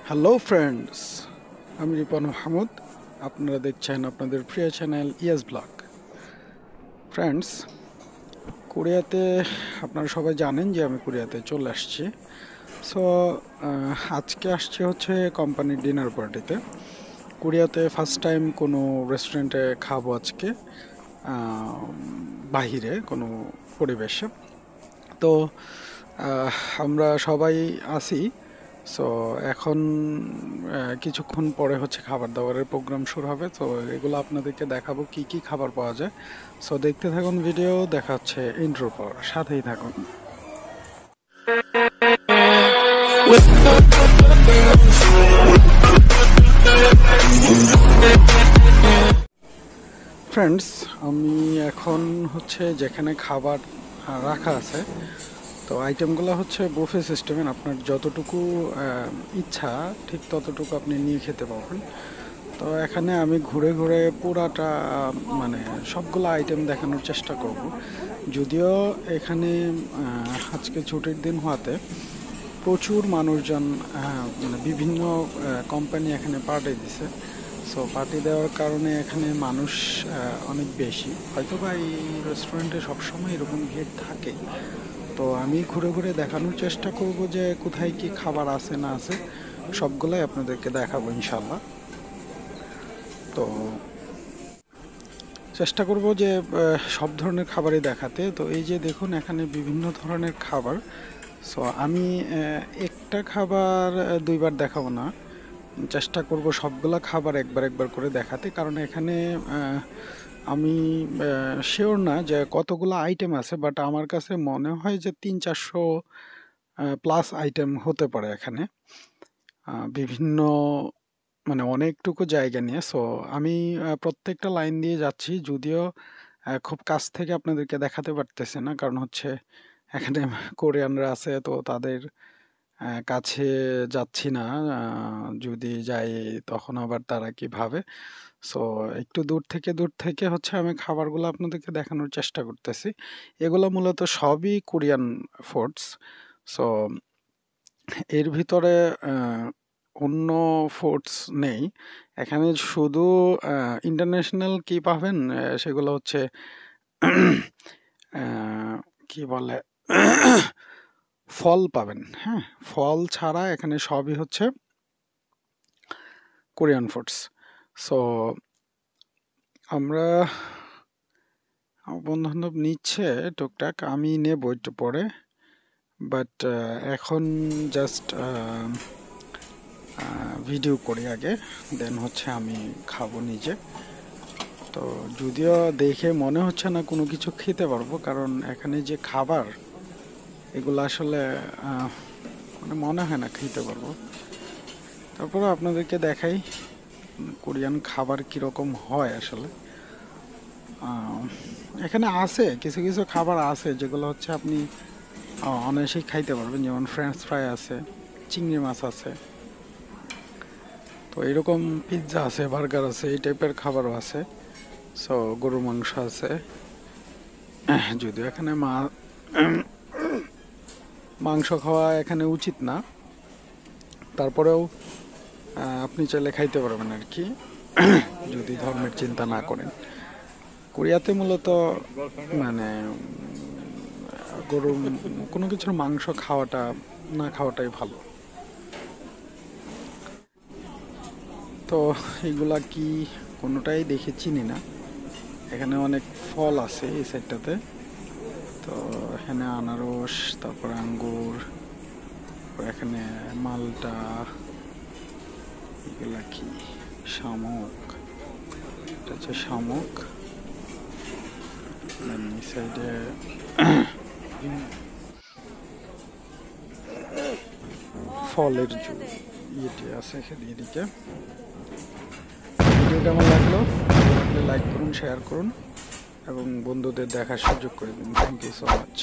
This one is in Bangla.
হ্যালো ফ্রেন্ডস, আমি রিপন মাহমুদ। আপনারা দেখছেন আপনাদের প্রিয় চ্যানেল ইয়েস ব্লগ। ফ্রেন্ডস, কোরিয়াতে আপনারা সবাই জানেন যে আমি কোরিয়াতে চলে আসছি। সো আজকে আসছে হচ্ছে কোম্পানির ডিনার পার্টিতে। কোরিয়াতে ফার্স্ট টাইম কোনো রেস্টুরেন্টে খাবো আজকে, বাহিরে কোনো পরিবেশে। তো আমরা সবাই আছি। সো এখন কিছুক্ষণ পরে হচ্ছে খাবার দাবারের প্রোগ্রাম শুরু হবে। তো এগুলো আপনাদেরকে দেখাবো কি কি খাবার পাওয়া যায়। সো দেখতে থাকুন ভিডিও, দেখা হচ্ছে ইন্ট্রোর পর, সাথেই থাকুন। ফ্রেন্ডস, আমি এখন হচ্ছে যেখানে খাবার রাখা আছে, তো আইটেমগুলো হচ্ছে বুফে সিস্টেমের। আপনার যতটুকু ইচ্ছা ঠিক ততটুকু আপনি নিয়ে খেতে পারবেন। তো এখানে আমি ঘুরে ঘুরে পুরাটা মানে সবগুলো আইটেম দেখানোর চেষ্টা করব। যদিও এখানে আজকে ছুটির দিন হওয়াতে প্রচুর মানুষজন, মানে বিভিন্ন কোম্পানি এখানে পার্টি দিছে। সো পার্টি দেওয়ার কারণে এখানে মানুষ অনেক বেশি। হয়তো বা এই রেস্টুরেন্টে সবসময় এরকম ভিড় থাকে। তো আমি ঘুরে ঘুরে দেখানোর চেষ্টা করব যে কোথায় কি খাবার আছে না আছে, সবগুলাই আপনাদেরকে দেখাবো ইনশাল্লাহ। তো চেষ্টা করব যে সব ধরনের খাবারই দেখাতে। তো এই যে দেখুন, এখানে বিভিন্ন ধরনের খাবার। সো আমি একটা খাবার দুইবার দেখাবো না, চেষ্টা করব সবগুলা খাবার একবার একবার করে দেখাতে। কারণ এখানে আমি শিওর না যে কতগুলো আইটেম আছে, বাট আমার কাছে মনে হয় যে 300-400 প্লাস আইটেম হতে পারে এখানে, বিভিন্ন মানে অনেকটুকু জায়গা নিয়ে। সো আমি প্রত্যেকটা লাইন দিয়ে যাচ্ছি, যদিও খুব কাছ থেকে আপনাদেরকে দেখাতে পারতেছি না, কারণ হচ্ছে এখানে কোরিয়ানরা আছে, তো তাদের কাছে যাচ্ছি না। যদি যাই তখন আবার তারা কি ভাবে। সো একটু দূর থেকে হচ্ছে আমি খাবারগুলো আপনাদেরকে দেখানোর চেষ্টা করতেছি। এগুলো মূলত সবই কোরিয়ান ফুডস। সো এর ভিতরে অন্য ফুডস নেই এখানে। শুধু ইন্টারন্যাশনাল কি পাবেন, সেগুলো হচ্ছে কি বলে ফল পাবেন। হ্যাঁ, ফল ছাড়া এখানে সবই হচ্ছে কোরিয়ান ফুডস। সো আমরা বন্ধু বান্ধব নিচ্ছে টুকটাক, আমি নেব একটু পরে, বাট এখন জাস্ট ভিডিও করি আগে, দেন হচ্ছে আমি খাবো নিজে। তো যদিও দেখে মনে হচ্ছে না কোনো কিছু খেতে পারবো, কারণ এখানে যে খাবার এগুলো আসলে মানে মনে হয় না খেতে পারবো। তারপরে আপনাদেরকে দেখাই কোরিয়ান খাবার কীরকম হয় আসলে। এখানে আছে কিছু কিছু খাবার আছে যেগুলো হচ্ছে আপনি অনায়াসেই খাইতে পারবেন, যেমন ফ্রেঞ্চ ফ্রাই আছে, চিংড়ি মাছ আছে, তো এরকম পিৎজা আছে, বার্গার আছে, এই টাইপের খাবারও আছে। সো গরুর মাংস আছে, যদিও এখানে মাংস খাওয়া এখানে উচিত না, তারপরেও আপনি চাইলে খাইতে পারবেন আর কি, যদি ধর্মের চিন্তা না করেন। কোরিয়াতে মূলত মানে গরুর কোনো কিছুর মাংস খাওয়াটা না খাওয়াটাই ভালো। তো এগুলা কি কোনোটাই দেখে চিনি না। এখানে অনেক ফল আছে এই সাইডটাতে। তো এখানে আনারস, তারপর আঙ্গুর, এখানে মালটা, এগুলা কি শামুক, এটা হচ্ছে শামুক। এই সাইডে ফলের ইয়েটি আছে এখানে। এদিকে ভিডিও কেমন লাগলো লাইক করুন, শেয়ার করুন এবং বন্ধুদের দেখার সুযোগ করে দিন। Thank you so much.